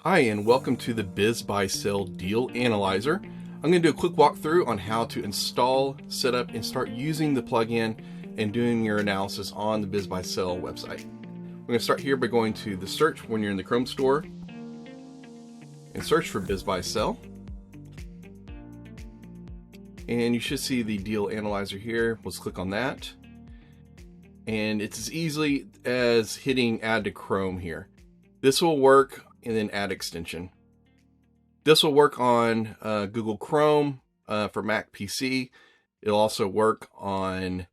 Hi, and welcome to the BizBuySell Deal Analyzer. I'm going to do a quick walkthrough on how to install, set up, and start using the plugin and doing your analysis on the BizBuySell website. We're going to start here by going to the search when you're in the Chrome store and search for BizBuySell. And you should see the Deal Analyzer here. Let's click on that. And it's as easy as hitting Add to Chrome here. This will work, and then Add Extension. This will work on Google Chrome for Mac PC. It'll also work on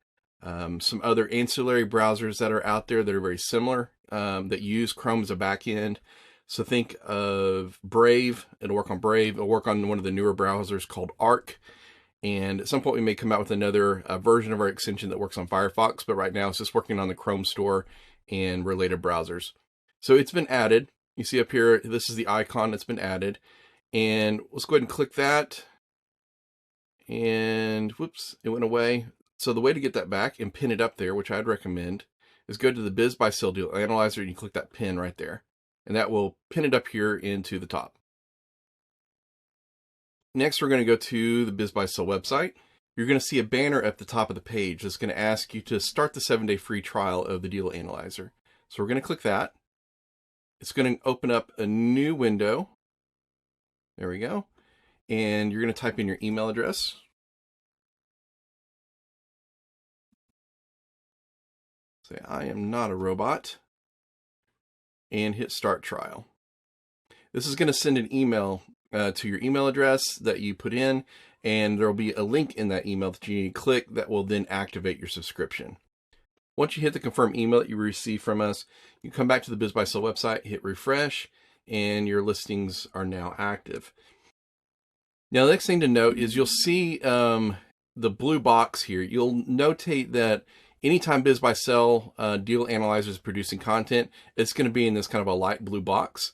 some other ancillary browsers that are out there that are very similar, that use Chrome as a backend. So think of Brave. It'll work on Brave. It'll work on one of the newer browsers called Arc. And at some point we may come out with another version of our extension that works on Firefox, but right now it's just working on the Chrome store and related browsers. So it's been added. You see up here, this is the icon that's been added. And let's go ahead and click that. And whoops, it went away. So the way to get that back and pin it up there, which I'd recommend, is go to the BizBuySell Deal Analyzer and you click that pin right there. And that will pin it up here into the top. Next, we're going to go to the BizBuySell website. You're going to see a banner at the top of the page that's going to ask you to start the 7-day free trial of the Deal Analyzer. So we're going to click that. It's going to open up a new window. There we go. And you're going to type in your email address. Say, I am not a robot. And hit Start Trial. This is going to send an email to your email address that you put in, and there will be a link in that email that you need to click that will then activate your subscription. Once you hit the confirm email that you receive from us, you come back to the BizBuySell website, hit refresh, and your listings are now active. Now, the next thing to note is you'll see the blue box here. You'll notate that anytime BizBuySell Deal Analyzer is producing content, it's going to be in this kind of a light blue box.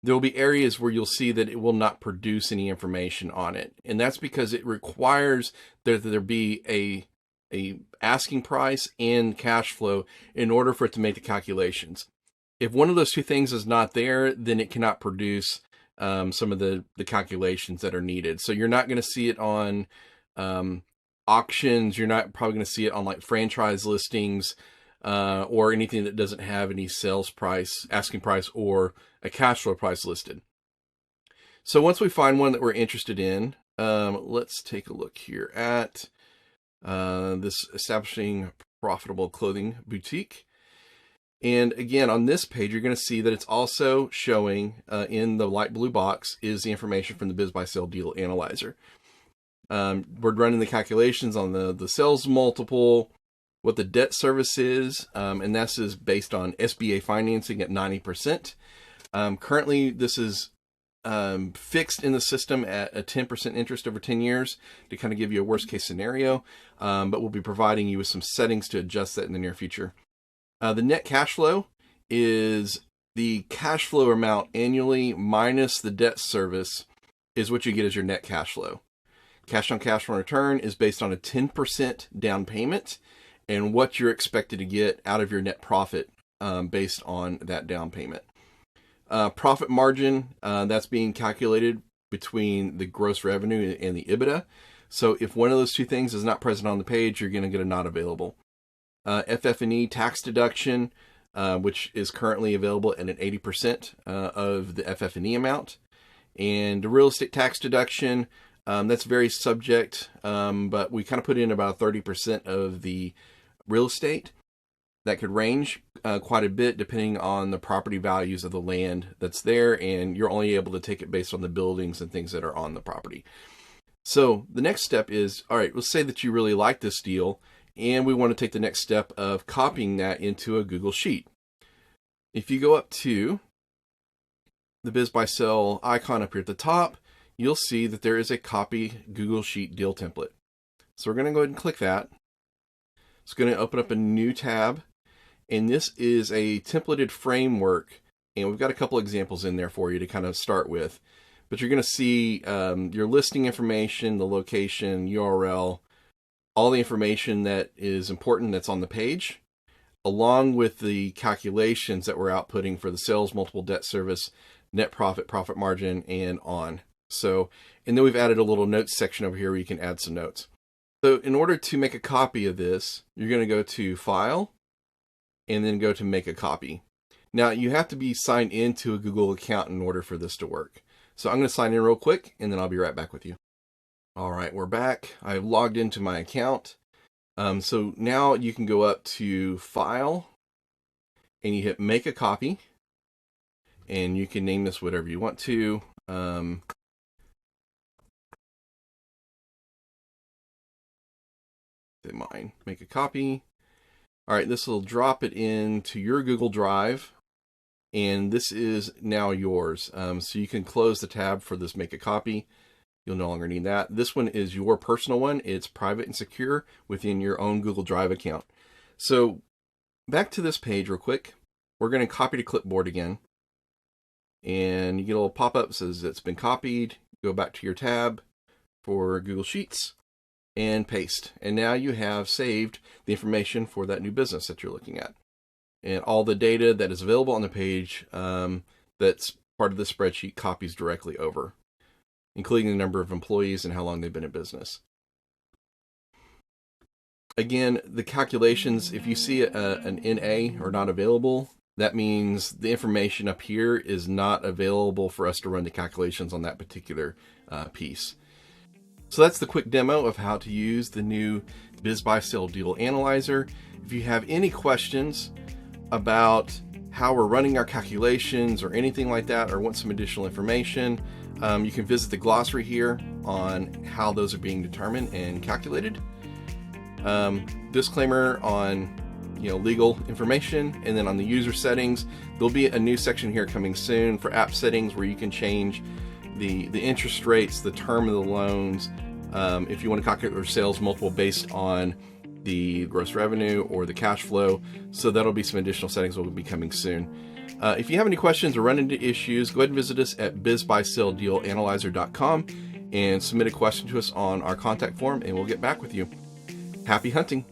There will be areas where you'll see that it will not produce any information on it. And that's because it requires that there be a asking price and cash flow in order for it to make the calculations. If one of those two things is not there, then it cannot produce some of the calculations that are needed. So you're not going to see it on auctions. You're not probably going to see it on like franchise listings or anything that doesn't have any sales price, asking price, or a cash flow price listed. So once we find one that we're interested in, let's take a look here at this establishing profitable clothing boutique. And again, on this page, you're going to see that it's also showing in the light blue box is the information from the BizBuySell Deal Analyzer. We're running the calculations on the sales multiple, what the debt service is, and this is based on SBA financing at 90%. Currently, this is fixed in the system at a 10% interest over 10 years to kind of give you a worst case scenario, but we'll be providing you with some settings to adjust that in the near future. The net cash flow is the cash flow amount annually minus the debt service is what you get as your net cash flow. Cash on cash on return is based on a 10% down payment and what you're expected to get out of your net profit based on that down payment. Profit margin, that's being calculated between the gross revenue and the EBITDA. So if one of those two things is not present on the page, you're going to get a not available. FF&E tax deduction, which is currently available at an 80% of the FF&E amount. And the real estate tax deduction, that's very subject, but we kind of put in about 30% of the real estate. That could range quite a bit depending on the property values of the land that's there, and you're only able to take it based on the buildings and things that are on the property. So the next step is, all right, let's say that you really like this deal, and we want to take the next step of copying that into a Google Sheet. If you go up to the BizBuySell icon up here at the top, you'll see that there is a copy Google Sheet deal template. So we're going to go ahead and click that. It's going to open up a new tab. And this is a templated framework, and we've got a couple examples in there for you to kind of start with. But you're going to see your listing information, the location, URL, all the information that is important that's on the page, along with the calculations that we're outputting for the sales multiple debt service, net profit, profit margin, and on. So, and then we've added a little notes section over here where you can add some notes. So in order to make a copy of this, you're going to go to File and then go to Make a Copy. Now you have to be signed into a Google account in order for this to work. So I'm going to sign in real quick and then I'll be right back with you. All right, we're back. I've logged into my account. So now you can go up to File and you hit Make a Copy, and you can name this whatever you want to. Say mine, make a copy. All right, this will drop it into your Google Drive, and this is now yours. So you can close the tab for this make a copy. You'll no longer need that. This one is your personal one. It's private and secure within your own Google Drive account. So back to this page real quick. We're going to copy to clipboard again. And you get a little pop-up that says it's been copied. Go back to your tab for Google Sheets and paste. And now you have saved the information for that new business that you're looking at. And all the data that is available on the page that's part of the spreadsheet copies directly over, including the number of employees and how long they've been in business. Again, the calculations, if you see an NA or not available, that means the information up here is not available for us to run the calculations on that particular piece. So that's the quick demo of how to use the new BizBuySell Deal Analyzer. If you have any questions about how we're running our calculations or anything like that, or want some additional information, you can visit the glossary here on how those are being determined and calculated. Disclaimer on legal information, and then on the user settings, there'll be a new section here coming soon for app settings where you can change the interest rates, the term of the loans, if you want to calculate your sales multiple based on the gross revenue or the cash flow. So that'll be some additional settings that will be coming soon. If you have any questions or run into issues, go ahead and visit us at BizBuySellDealAnalyzer.com and submit a question to us on our contact form, and we'll get back with you. Happy hunting!